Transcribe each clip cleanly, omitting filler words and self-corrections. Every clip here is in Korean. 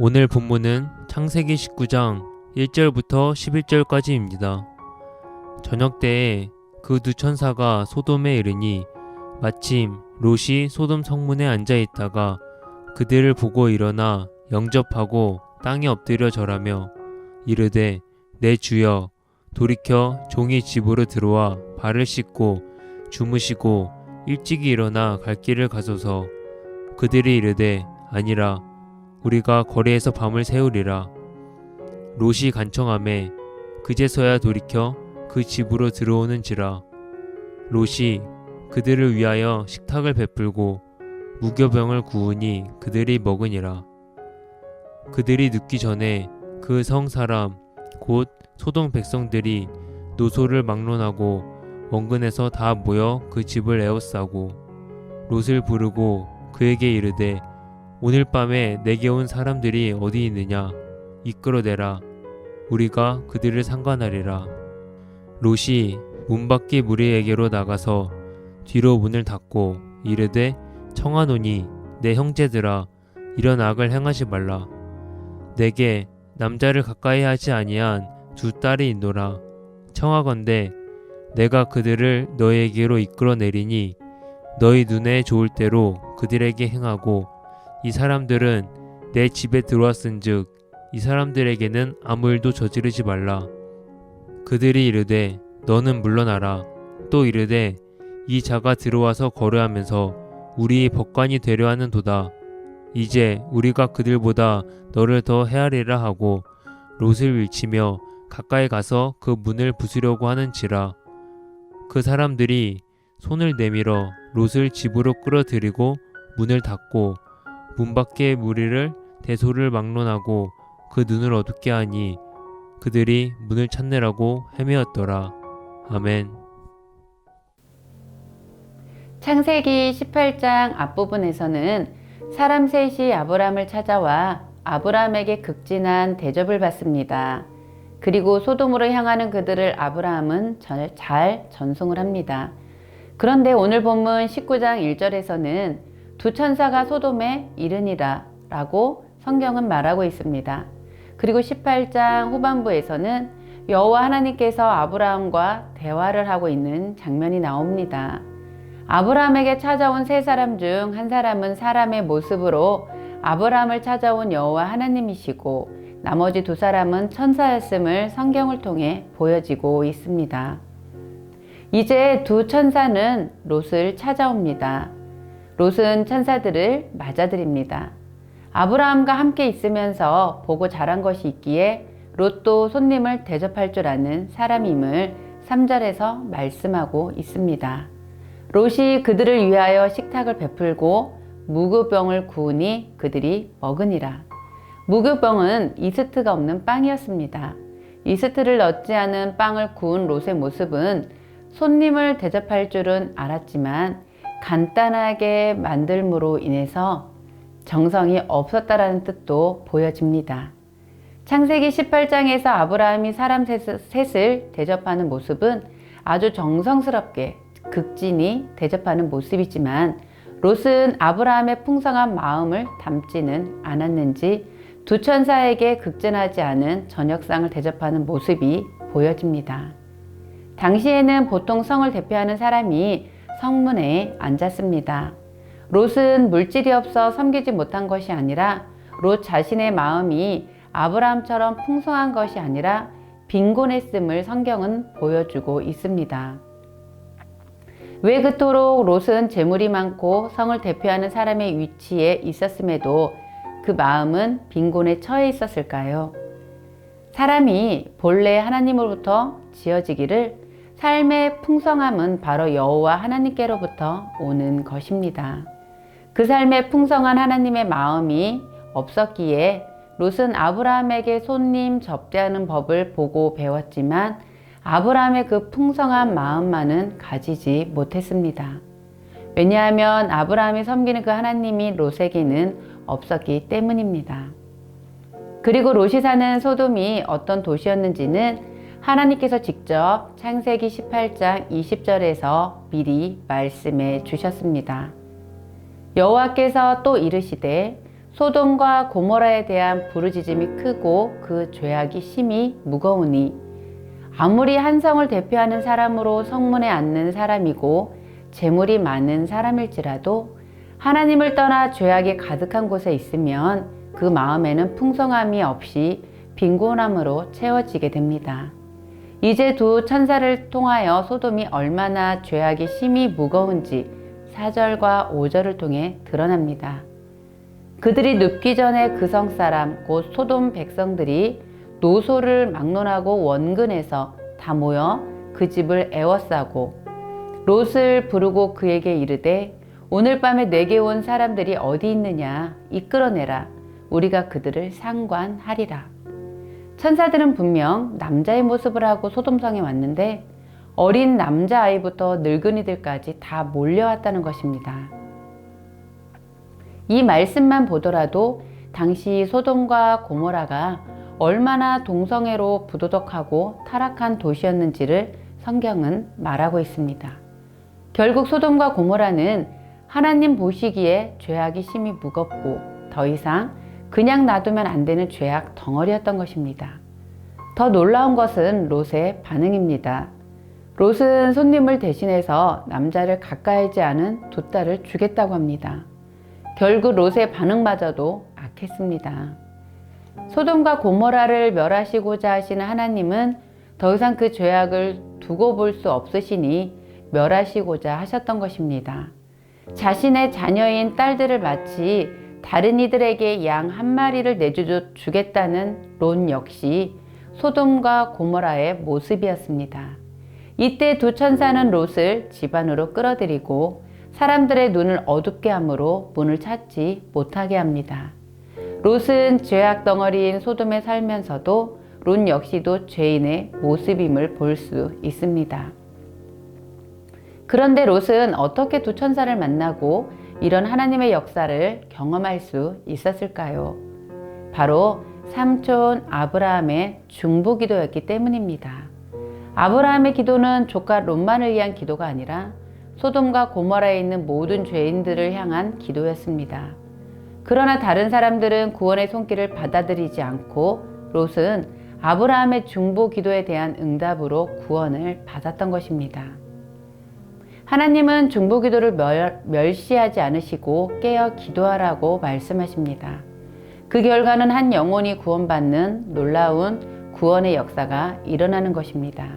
오늘 본문은 창세기 19장 1절부터 11절까지입니다. 저녁 때에 그 두 천사가 소돔에 이르니 마침 롯이 소돔 성문에 앉아 있다가 그들을 보고 일어나 영접하고 땅에 엎드려 절하며 이르되 내 주여 돌이켜 종이 집으로 들어와 발을 씻고 주무시고 일찍이 일어나 갈 길을 가소서. 그들이 이르되 아니라 우리가 거리에서 밤을 새우리라. 롯이 간청하매 그제서야 돌이켜 그 집으로 들어오는지라. 롯이 그들을 위하여 식탁을 베풀고 무교병을 구우니 그들이 먹으니라. 그들이 눕기 전에 그 성 사람 곧 소돔 백성들이 노소를 막론하고 원근에서 다 모여 그 집을 에워싸고 롯을 부르고 그에게 이르되 오늘 밤에 내게 온 사람들이 어디 있느냐 이끌어내라. 우리가 그들을 상관하리라. 롯이 문 밖의 무리에게로 나가서 뒤로 문을 닫고 이르되 청하노니 내 형제들아 이런 악을 행하지 말라. 내게 남자를 가까이 하지 아니한 두 딸이 있노라. 청하건대 내가 그들을 너희에게로 이끌어내리니 너희 눈에 좋을 대로 그들에게 행하고 이 사람들은 내 집에 들어왔은즉 이 사람들에게는 아무 일도 저지르지 말라. 그들이 이르되 너는 물러나라. 또 이르되 이 자가 들어와서 거래하면서 우리의 법관이 되려 하는도다. 이제 우리가 그들보다 너를 더 헤아리라 하고 롯을 밀치며 가까이 가서 그 문을 부수려고 하는지라. 그 사람들이 손을 내밀어 롯을 집으로 끌어들이고 문을 닫고 문 밖의 무리를 대소를 막론하고 그 눈을 어둡게 하니 그들이 문을 찾느라고 헤매었더라. 아멘. 창세기 18장 앞부분에서는 사람 셋이 아브람을 찾아와 아브람에게 극진한 대접을 받습니다. 그리고 소돔으로 향하는 그들을 아브라함은 잘 전송을 합니다. 그런데 오늘 본문 19장 1절에서는 두 천사가 소돔에 이르니라 라고 성경은 말하고 있습니다. 그리고 18장 후반부에서는 여호와 하나님께서 아브라함과 대화를 하고 있는 장면이 나옵니다. 아브라함에게 찾아온 세 사람 중 한 사람은 사람의 모습으로 아브라함을 찾아온 여호와 하나님이시고 나머지 두 사람은 천사였음을 성경을 통해 보여지고 있습니다. 이제 두 천사는 롯을 찾아옵니다. 롯은 천사들을 맞아들입니다. 아브라함과 함께 있으면서 보고 자란 것이 있기에 롯도 손님을 대접할 줄 아는 사람임을 3절에서 말씀하고 있습니다. 롯이 그들을 위하여 식탁을 베풀고 무교병을 구우니 그들이 먹으니라. 무교병은 이스트가 없는 빵이었습니다. 이스트를 넣지 않은 빵을 구운 롯의 모습은 손님을 대접할 줄은 알았지만 간단하게 만들므로 인해서 정성이 없었다라는 뜻도 보여집니다. 창세기 18장에서 아브라함이 사람 셋을 대접하는 모습은 아주 정성스럽게 극진히 대접하는 모습이지만 롯은 아브라함의 풍성한 마음을 담지는 않았는지 두 천사에게 극진하지 않은 저녁상을 대접하는 모습이 보여집니다. 당시에는 보통 성을 대표하는 사람이 성문에 앉았습니다. 롯은 물질이 없어 섬기지 못한 것이 아니라 롯 자신의 마음이 아브라함처럼 풍성한 것이 아니라 빈곤했음을 성경은 보여주고 있습니다. 왜 그토록 롯은 재물이 많고 성을 대표하는 사람의 위치에 있었음에도 그 마음은 빈곤에 처해 있었을까요? 사람이 본래 하나님으로부터 지어지기를 삶의 풍성함은 바로 여호와 하나님께로부터 오는 것입니다. 그 삶의 풍성한 하나님의 마음이 없었기에 롯은 아브라함에게 손님 접대하는 법을 보고 배웠지만 아브라함의 그 풍성한 마음만은 가지지 못했습니다. 왜냐하면 아브라함이 섬기는 그 하나님이 롯에게는 없었기 때문입니다. 그리고 롯이 사는 소돔이 어떤 도시였는지는 하나님께서 직접 창세기 18장 20절에서 미리 말씀해 주셨습니다. 여호와께서 또 이르시되 소돔과 고모라에 대한 부르짖음이 크고 그 죄악이 심히 무거우니 아무리 한 성을 대표하는 사람으로 성문에 앉는 사람이고 재물이 많은 사람일지라도 하나님을 떠나 죄악이 가득한 곳에 있으면 그 마음에는 풍성함이 없이 빈곤함으로 채워지게 됩니다. 이제 두 천사를 통하여 소돔이 얼마나 죄악이 심히 무거운지 4절과 5절을 통해 드러납니다. 그들이 눕기 전에 그 성 사람 곧 소돔 백성들이 노소를 막론하고 원근에서 다 모여 그 집을 애워싸고 롯을 부르고 그에게 이르되 오늘 밤에 내게 온 사람들이 어디 있느냐 이끌어내라 우리가 그들을 상관하리라. 천사들은 분명 남자의 모습을 하고 소돔성에 왔는데 어린 남자아이부터 늙은이들까지 다 몰려왔다는 것입니다. 이 말씀만 보더라도 당시 소돔과 고모라가 얼마나 동성애로 부도덕하고 타락한 도시였는지를 성경은 말하고 있습니다. 결국 소돔과 고모라는 하나님 보시기에 죄악이 심히 무겁고 더 이상 그냥 놔두면 안 되는 죄악 덩어리였던 것입니다. 더 놀라운 것은 롯의 반응입니다. 롯은 손님을 대신해서 남자를 가까이 하지 않은 두 딸을 주겠다고 합니다. 결국 롯의 반응마저도 악했습니다. 소돔과 고모라를 멸하시고자 하시는 하나님은 더 이상 그 죄악을 두고 볼 수 없으시니 멸하시고자 하셨던 것입니다. 자신의 자녀인 딸들을 마치 다른 이들에게 양 한 마리를 내주겠다는 롯 역시 소돔과 고모라의 모습이었습니다. 이때 두 천사는 롯을 집 안으로 끌어들이고 사람들의 눈을 어둡게 함으로 문을 찾지 못하게 합니다. 롯은 죄악 덩어리인 소돔에 살면서도 롯 역시도 죄인의 모습임을 볼 수 있습니다. 그런데 롯은 어떻게 두 천사를 만나고 이런 하나님의 역사를 경험할 수 있었을까요? 바로 삼촌 아브라함의 중보기도였기 때문입니다. 아브라함의 기도는 조카 롯만을 위한 기도가 아니라 소돔과 고모라에 있는 모든 죄인들을 향한 기도였습니다. 그러나 다른 사람들은 구원의 손길을 받아들이지 않고 롯은 아브라함의 중보기도에 대한 응답으로 구원을 받았던 것입니다. 하나님은 중보기도를 멸시하지 않으시고 깨어 기도하라고 말씀하십니다. 그 결과는 한 영혼이 구원받는 놀라운 구원의 역사가 일어나는 것입니다.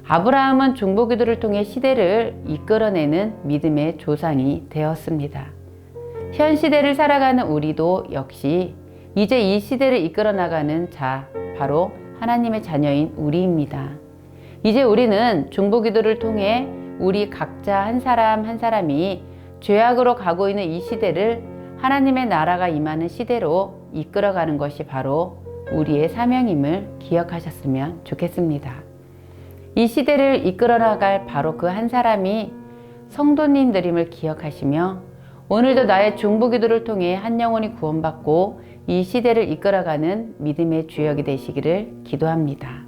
아브라함은 중보기도를 통해 시대를 이끌어내는 믿음의 조상이 되었습니다. 현 시대를 살아가는 우리도 역시 이제 이 시대를 이끌어 나가는 자, 바로 하나님의 자녀인 우리입니다. 이제 우리는 중보기도를 통해 우리 각자 한 사람 한 사람이 죄악으로 가고 있는 이 시대를 하나님의 나라가 임하는 시대로 이끌어가는 것이 바로 우리의 사명임을 기억하셨으면 좋겠습니다. 이 시대를 이끌어 나갈 바로 그 한 사람이 성도님들임을 기억하시며 오늘도 나의 중보기도를 통해 한 영혼이 구원받고 이 시대를 이끌어가는 믿음의 주역이 되시기를 기도합니다.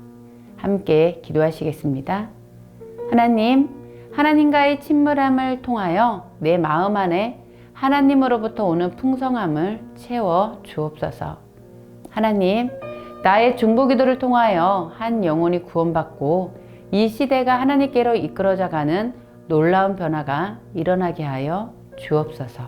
함께 기도하시겠습니다. 하나님과의 친밀함을 통하여 내 마음 안에 하나님으로부터 오는 풍성함을 채워 주옵소서. 하나님, 나의 중보기도를 통하여 한 영혼이 구원받고 이 시대가 하나님께로 이끌어져 가는 놀라운 변화가 일어나게 하여 주옵소서.